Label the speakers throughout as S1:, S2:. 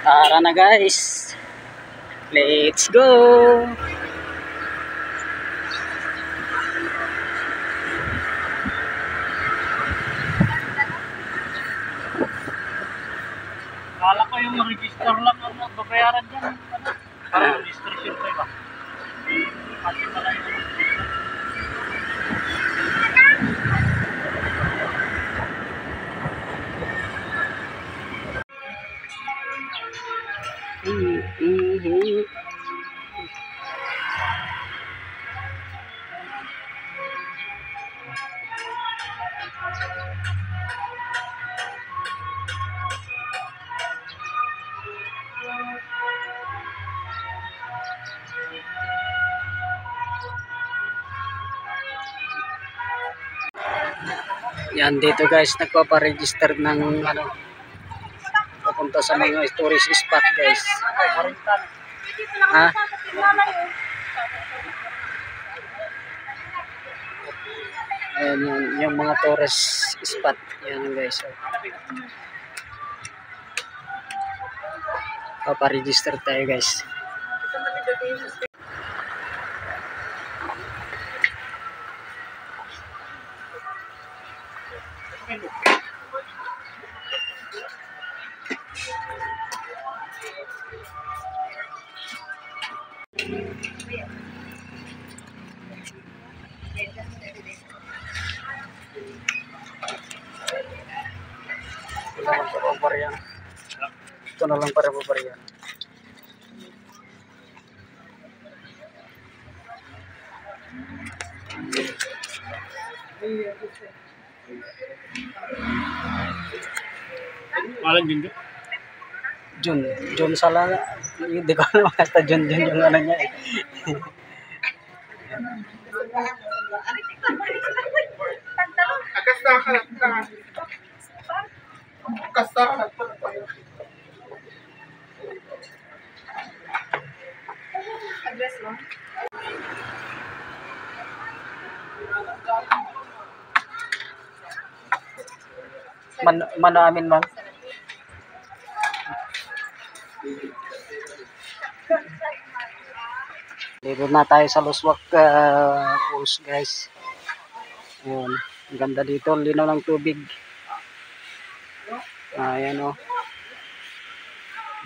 S1: Tara na guys. Let's go.
S2: Kala ko yung register lang ang babayaran dyan. Parang registration ko ba? Kasi pala yun.
S1: Yan dito guys, nagpapa-register ng ano, pupunta sa mga tourist spot guys. Ha? Ayan yung mga tourist spot. Yan guys. So, papa-register tayo guys. Ito na lang para babaryan.
S2: Malang din
S1: John Sala. Hindi ko alam basta John yung ano niya eh. Mano amin ma'am. Dito na tayo sa Luswak Falls guys. Ayan, ang ganda dito, linaw ng tubig. Ayan o.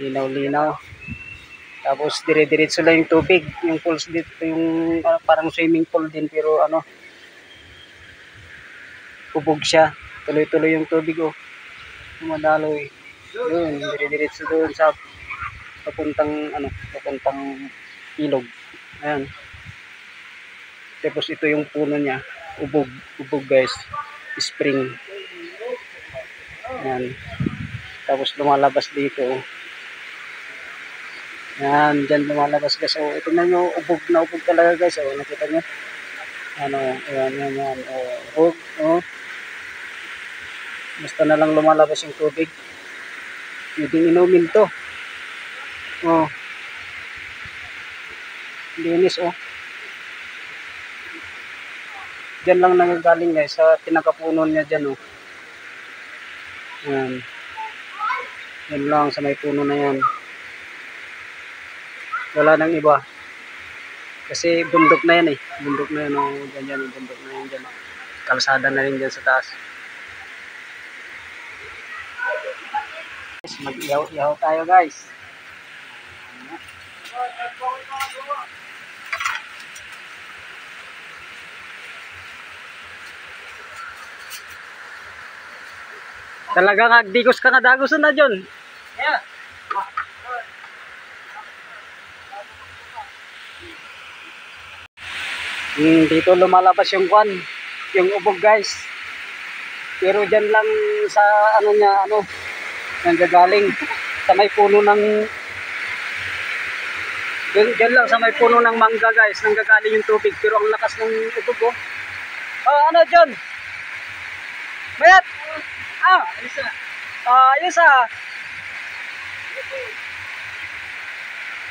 S1: Linaw-linaw. Tapos dire-diretso lang yung tubig. Yung falls dito, yung parang swimming pool din pero ano, ubog siya. Tuloy-tuloy yung tubig o. Dumadaloy. Yun, dire-diretso doon sa papuntang ilog. Ayan. Tapos ito yung puno niya. Ubog guys. Spring. Ayan. Tapos lumalabas dito. Ayan, dyan lumalabas guys. So, ito na yung ubog na ubog talaga guys. O, nakita nyo? Ano, ayan. O, ubog. O. Basta na lang lumalabas yung tubig. Pwedeng inumin to. O. Linis o. Diyan lang nanggaling guys sa pinakapuno niya dyan o. Ayan. Yan lang sa may puno na yan. Wala nang iba. Kasi bundok na yan eh. Bundok na yan o. Ganyan yung bundok na yan dyan o. Kalsada na rin dyan sa taas. Mag-ihaw tayo guys. Talagang agdigos ka na dagos na John.
S2: Yeah.
S1: Dito lumalabas yung kwan, yung ubog guys. Pero dyan lang sa ano niya, nanggagaling sa may puno ng dyan lang sa may puno ng mangga guys, nanggagaling yung tubig. Pero ang lakas ng ubog oh. Oh, ano John? Bayat! Ayos ah.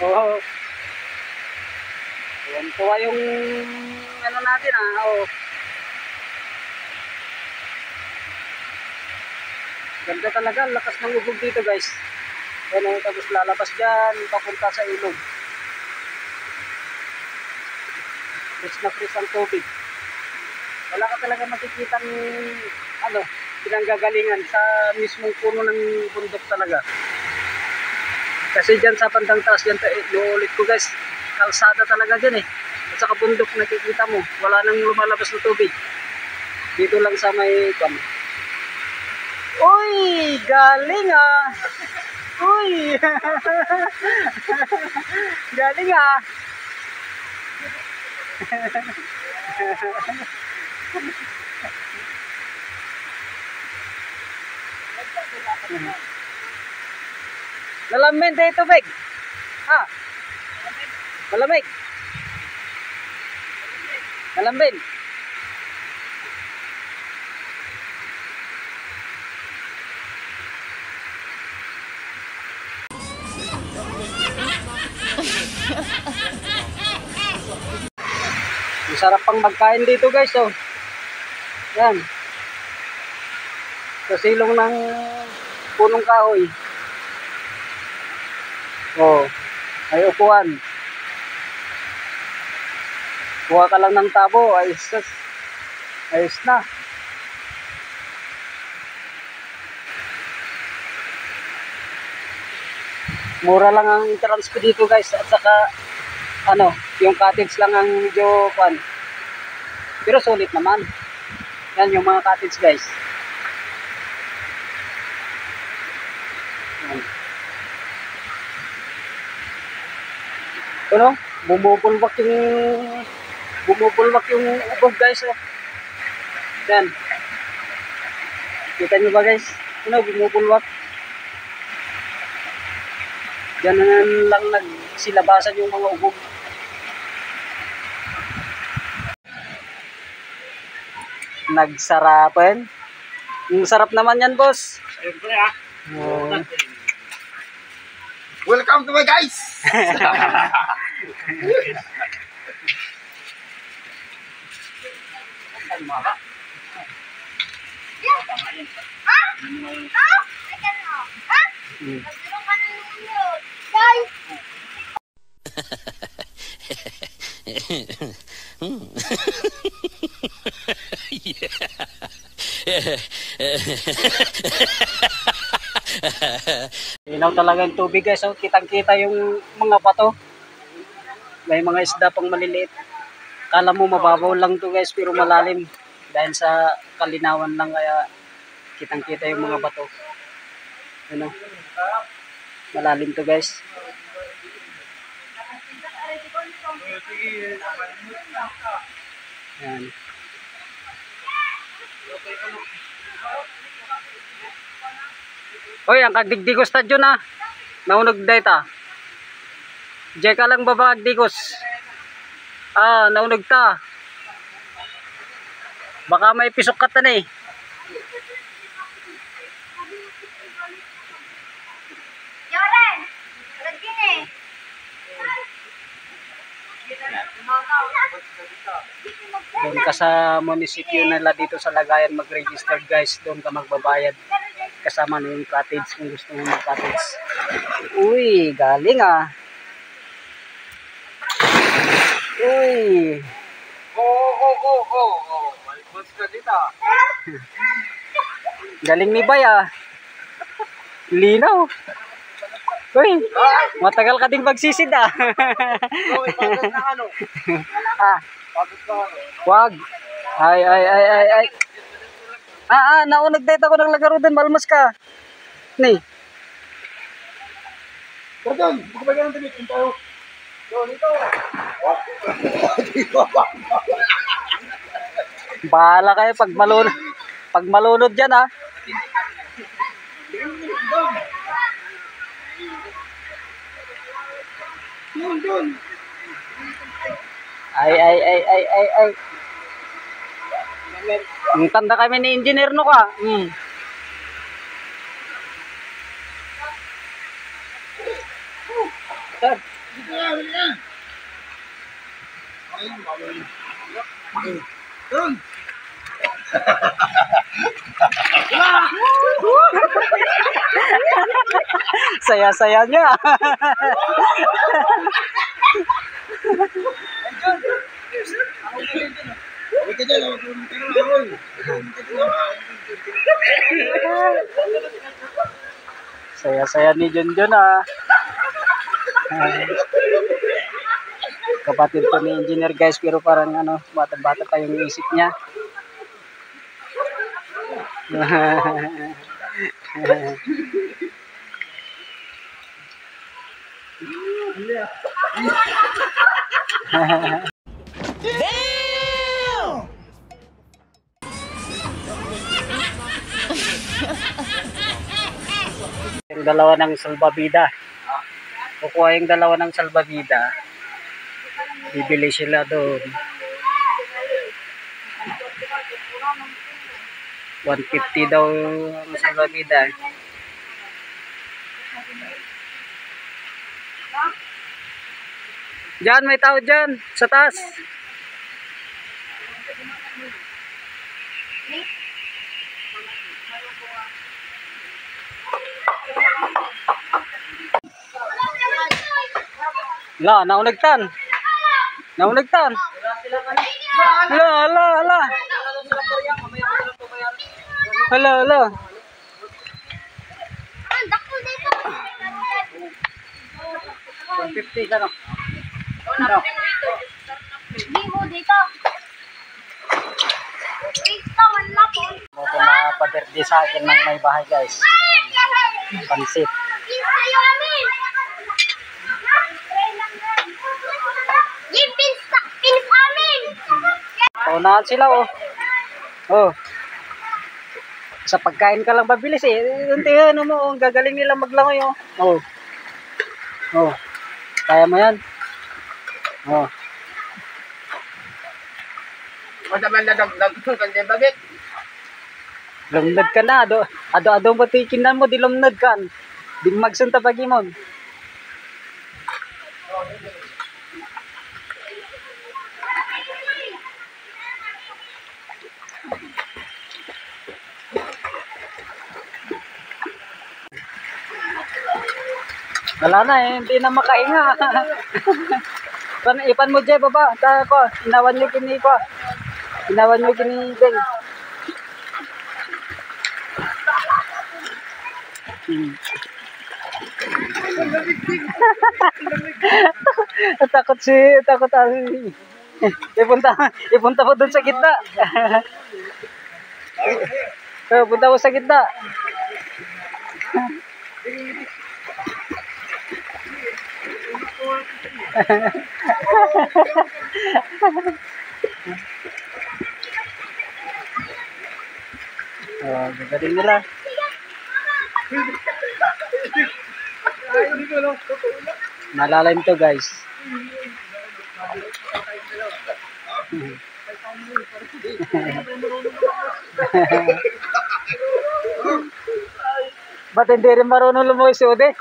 S1: Oh. Tuwa yung ano natin ah. Oh. Ganda talaga, lakas ng ubog dito guys. Yan o, tapos lalabas dyan, papunta sa ilog. Fresh na fresh ang tubig. Wala ka talaga makikita ano, pinanggagalingan sa mismong puno ng bundok talaga. Kasi dyan sa bandang taas, dyan, inuulit ko guys, kalsada talaga dyan eh. At saka bundok nakikita mo, wala nang lumalabas na tubig. Dito lang sa may kwan. Uy, galing ah! Uy! Galing ah! Malamig tayo tubig. Ha? Malamig. Malamig. Masarap pang magkain dito guys, oh. Yan. Sa silong ng punong kahoy. Oh, may upuan. Kuha ka lang ng tabo, ayos na. Mura lang ang transfer dito guys, at saka ano, yung cottage lang ang medyo fun. Pero sulit naman. Yan yung mga cottage guys. Yan. Ano? Bumubulwak yung ubog guys. Oh. Yan. Kita nyo ba guys? Ano? Bumubulwak. Yan lang nagsilabasan yung mga ubog. Nagsarapan. Ang sarap naman yan, boss.
S2: Siyempre ah.
S3: Welcome to my guys!
S1: Inaw talaga yung tubig guys. Oh. Kitang-kita yung mga bato. May mga isda pang maliliit. Kala mo mababaw lang to guys, pero malalim. Dahil sa kalinawan lang, kaya kitang-kita yung mga bato. Ano? Malalim to guys. Yan. Hoy, ang kagdigdigos ta dyan ah. Naunog data. Diyan ka lang baba kagdigos. Ah, naunog ta. Baka may pisok ka ta na eh.
S4: Yoren! Lagyan eh.
S1: Doon ka sa munisipyo nila dito sa Lagayan mag-register guys. Doon ka magbabayad. Kasama na yung cottage kung gusto mo mag-cottage. Uy, galing ah. Uy.
S3: Malibos ka dito.
S1: Galing ni Bay ah. Linaw. Uy, matagal ka ding magsisid ah.
S3: Pagod na ano?
S1: Ah,
S3: Pagod na ano?
S1: wag. Ay. Naunag dito ako ng lagaro din, malmas ka. Ni.
S3: Pardon, bukabagyan ng damit. Kung tayo. Dito.
S1: Bahala kayo pag malunod dyan ah.
S3: Doon.
S1: Ay. Ang tanda kami ni engineer no ka. Sir.
S3: Doon.
S1: Saya-saya niya. Saya-saya ni Junjun ah. Kapatid ko ni engineer guys, pero parang ano, bata-bata pa yung isip niya. Yung dalawa ng salbabida. Kukuha yung dalawa ng salbabida. Bibili sila doon. 150 daw ang salbabida. Diyan, may tao dyan. Sa taas. La, naunagtan. Naunagtan. La. Hala.
S4: Ang dako dito.
S1: 150 ano? Ano?
S4: Hindi mo dito. Dito, wala po.
S1: Ito na pa-birthday sa akin ng may bahay guys. Pansit.
S4: Pinsa yung amin. Yung pinsa amin.
S1: Paunahan sila oh. Oh. Sa pagkain ka lang mabilis eh. Unti ano mo, oh. Gagaling nila maglangoy oh. Oh. Oh. Kaya mo yan. Oh.
S3: Masaman na dagdag ko kanya bagit.
S1: Lumnad ka na. Ado mo tikinan mo, di lumnad ka. Di magsunta pagi mo. Wala na eh, hindi na makainga. Ipan mo dyan baba. Ko, inawan nyo kini ko. Inawan nyo kini Beng. Takot asi. Ipunta mo dun sa gitna. Punta mo sa gitna. Oh, gagaling nila. Malalim to guys. Ba't hindi rin marunong lumuwi si Ude?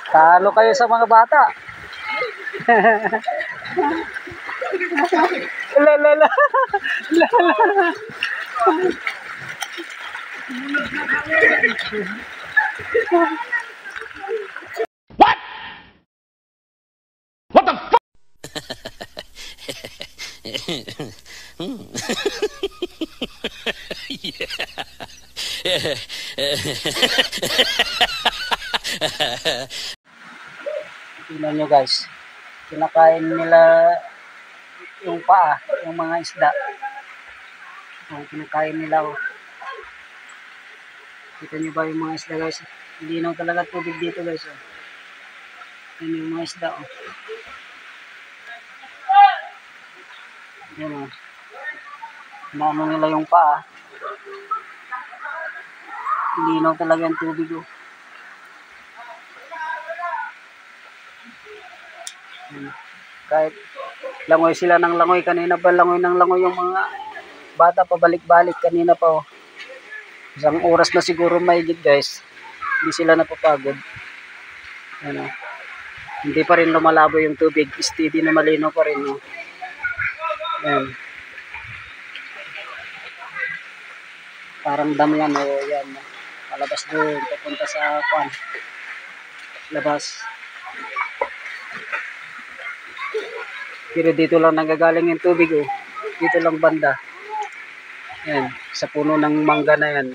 S1: Talo kayo sa mga bata. La.
S5: What? What the fuck?
S1: Tingnan nyo guys, kinakain nila yung paa, yung mga isda. Kinakain nila oh. Kita nyo ba yung mga isda guys? Linaw talaga tubig dito guys oh. Yan yung mga isda oh. Yan oh. Inaano nila yung paa. Linaw talaga yung tubig oh. Kahit Langoy sila ng langoy. Kanina pa langoy ng langoy yung mga bata, pabalik-balik kanina pa oh. Isang oras na siguro mahigit guys. Hindi sila napapagod. Ano, hindi pa rin lumalabo yung tubig. Steady na malinaw pa rin. Oh. Ayan. Parang dam yan. Oh, yan. Palabas doon. Papunta sa kwan. Labas. Pero dito lang nagagaling yung tubig. Oh. Dito lang banda. Yan. Sa puno ng mangga na yan.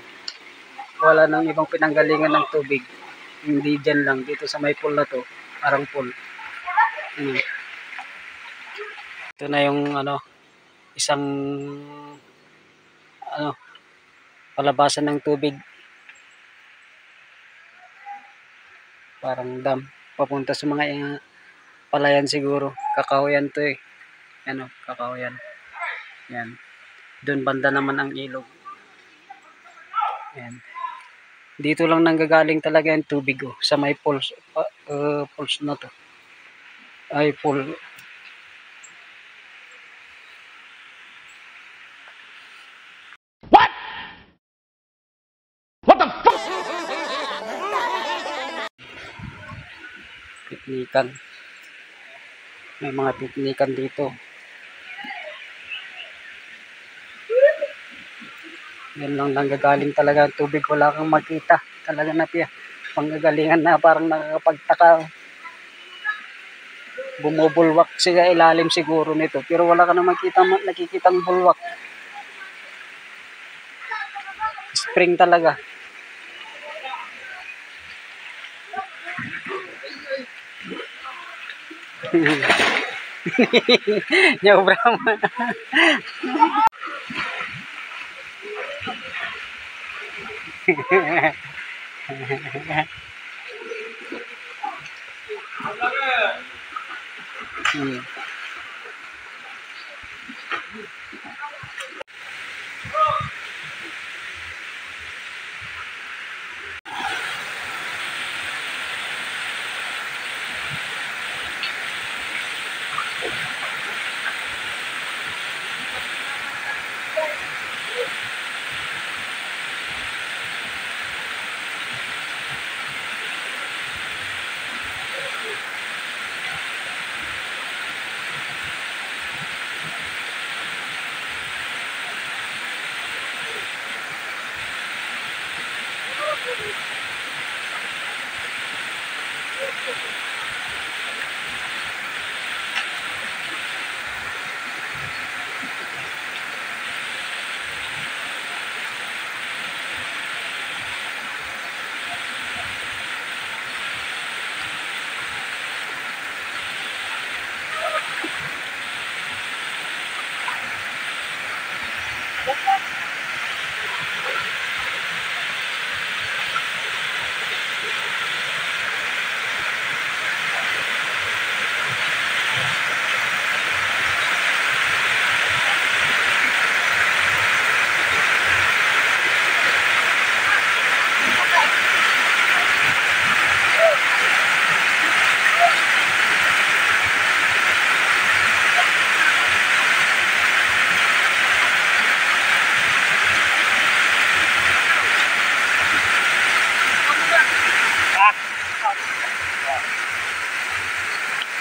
S1: Wala nang ibang pinanggalingan ng tubig. Hindi dyan lang. Dito sa may pool na to. Parang pool. Ito na yung ano, isang ano, palabasan ng tubig. Parang dam. Papunta sa mga palayan siguro. Kakahuyan to eh. Ano, kakahuyan. Yan. Doon banda naman ang ilog. Yan. Dito lang nanggagaling talaga yung tubig oh, sa may pools, pools na to. Ay, pool.
S3: What? What the fuck?
S1: Piknikan. May mga piknikan dito. Yan lang nanggagaling talaga ang tubig. Wala kang makita. Talaga na piya. Panggagalingan na parang nakakapagtaka. Bumubulwak siya ilalim siguro nito. Pero wala ka na nakikitang bulwak. Spring talaga. Nyobra man.
S2: Di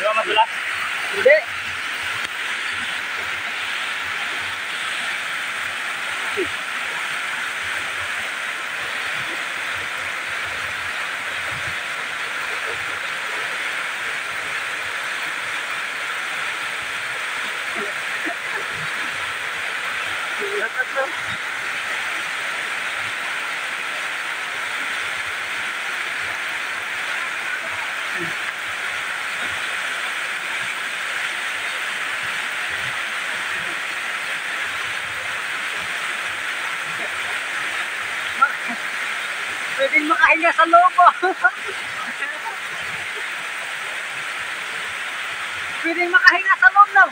S2: ba madulas?
S1: Hindi. Pwedeng makahinga sa loob oh. Pwedeng makahinga sa loob no.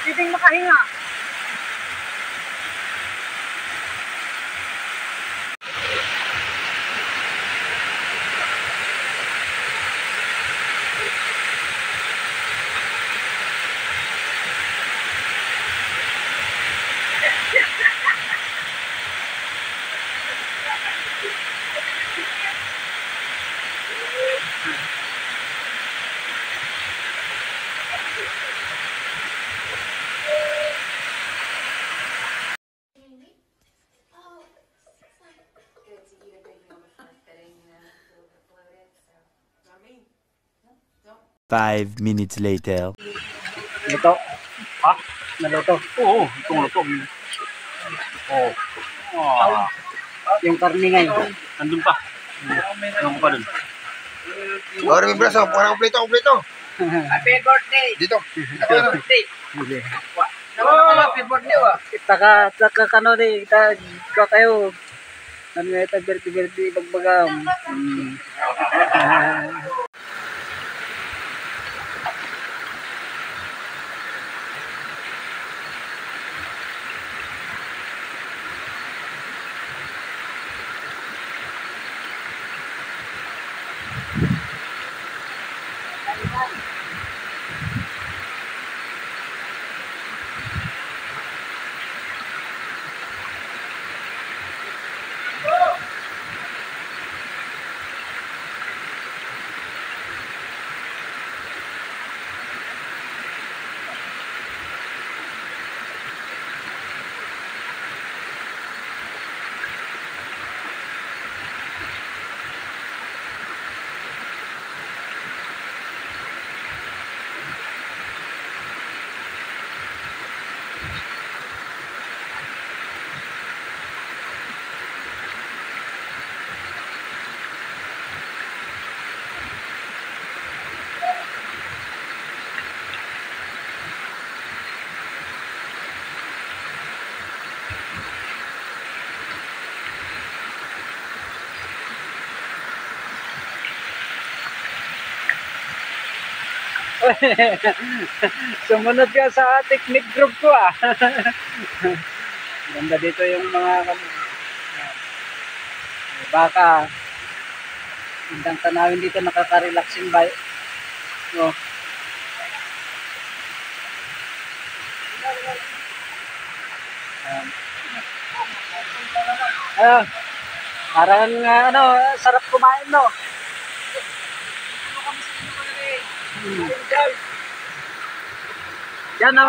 S1: Pwedeng makahinga.
S5: 5 minutes later.
S1: Luto.
S2: Ha?
S1: Naluto.
S2: Oo, itong luto. Oo. Ah,
S1: Yung karni ngayon.
S2: nandun pa. Nandun pa dun.
S3: Oh, may braso. Parang kompleto.
S1: Happy birthday!
S3: Dito.
S1: Happy birthday! Happy birthday wa. Taka kano di kita ka kayo. Ano nga ito birthday bagbagam. Sumunod ka sa technique group ko ah. Ganda dito yung mga baka. Gandang tanawin dito, nakaka-relaxing ba? No. Parang ano, sarap kumain no. Yan o.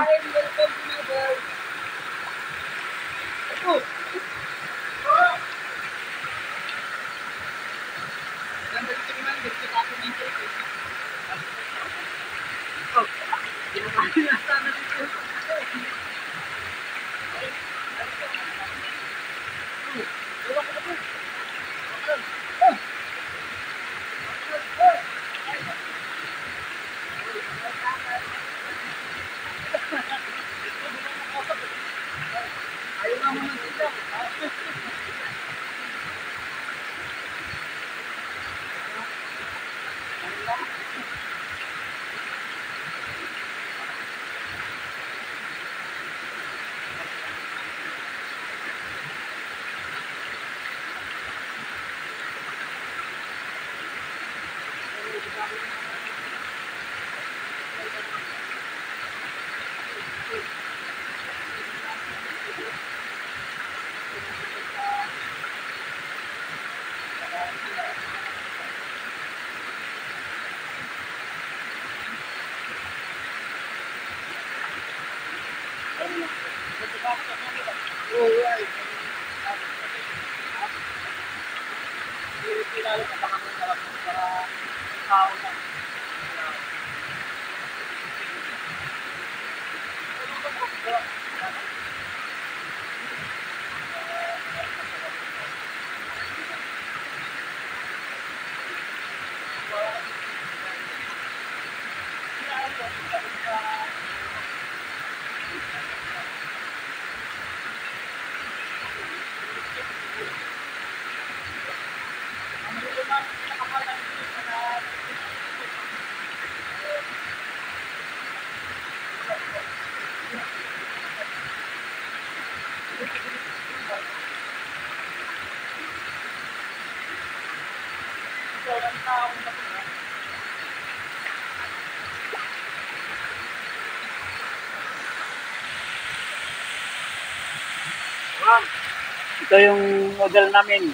S1: Ito yung model namin.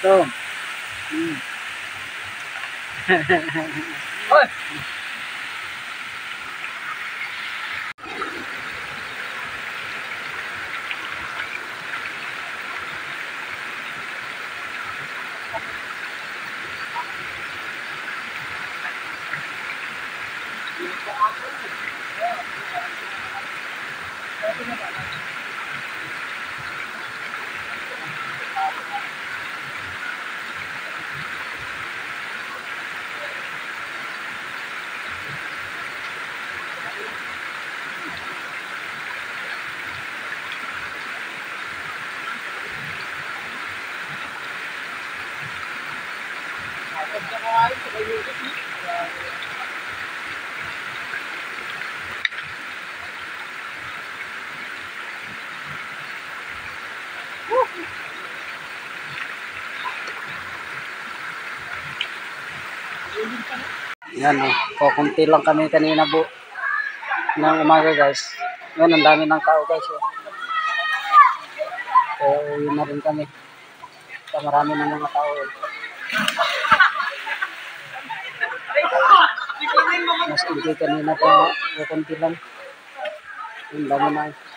S1: Ito. Oy! Yan o. Kukunti lang kami kanina po. Ng umaga guys. Yan, ang dami ng tao guys. Oh. Kaya uwi na rin kami. Kaya marami ng mga tao. Mas hindi kanina pa kukunti lang. Ang dami na.